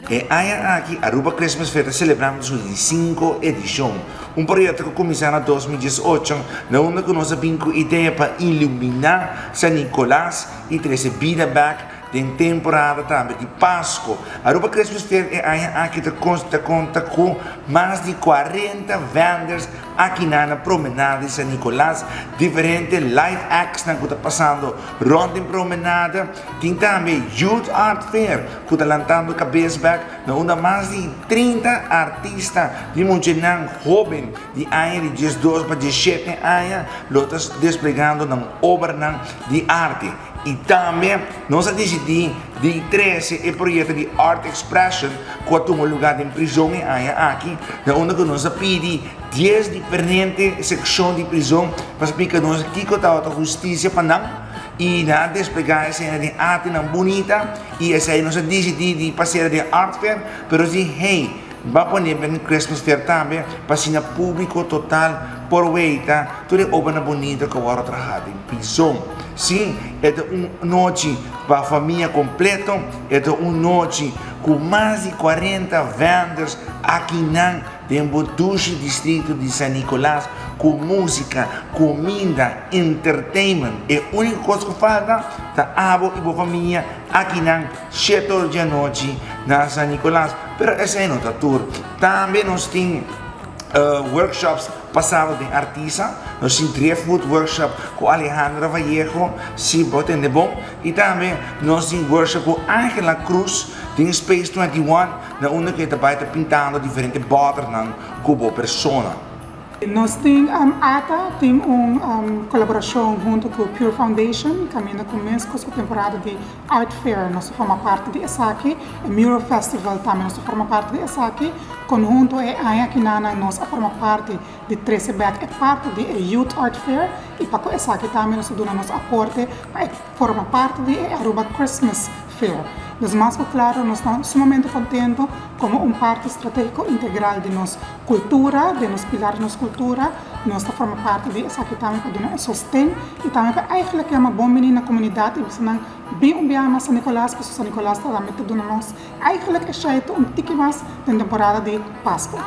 E aya aqui Aruba Christmas Fair celebramos sua 5ª edição, um projeto que começou em 2018, onde que nós temos a ideia para iluminar São Nicolás e trazer vida back em temporada também de Páscoa. Aruba Christmas Fair é aqui que conta com mais de 40 vendors aqui na promenada de São Nicolás, diferentes live acts que estão passando rond em promenada. Tem também Youth Art Fair, que está lançando cabeça back, onde mais de 30 artistas de multidão jovem de aia de 12 para 17 anos, estão desplegando uma obra de arte. E também nós decidimos de 13 o projeto de Art Expression, que toma lugar em prisão aqui, onde nós pedimos 10 diferentes secções de prisão para explicar nós que está a justiça para nós e na desplegar a cena de arte bonita e essa aí nós decidimos de passar de art fair, pero de hey, vai pôr no Christmas Fair também para ser público total por veita, tudo é obra bonita que agora trabalha em prisão. Sim, é uma noite para a família completa, é uma noite com mais de 40 vendors aqui no distrito de São Nicolás, com música, comida, entertainment. É a única coisa que falta da abo e a família aqui na 7 horas da noite na São Nicolás. Mas essa é a nossa tour. Também nós temos workshops passados de artista, nós temos 3 food workshop com Alejandra Vallejo, se botem de bom, e também nós temos workshop com Angela Cruz, em Space 21, onde que está pintando diferentes botas com a persona. Nós temos uma colaboração junto com a Pure Foundation, caminho começa com a temporada de Art Fair. Nós formamos parte de ESACI, o Mural Festival também nós formamos parte de ESACI. Conjunto é aqui nós formamos parte de 13 Back, é parte de Youth Art Fair e para o ESACI também nós damos nosso aporte para formar parte de Aruba Christmas Fair. Mas mais que claro, nós estamos sumamente contentes como parte estratégico integral de nossa cultura, de nos pilares de nossa cultura. Nós formamos parte de essa aqui também para dar sustento e também para eigenlijk é uma boa menina na comunidade e você não bem bem São Nicolás, porque São Nicolás está lá metendo nós. Eigenlijk é jeito tique mais na temporada de Páscoa.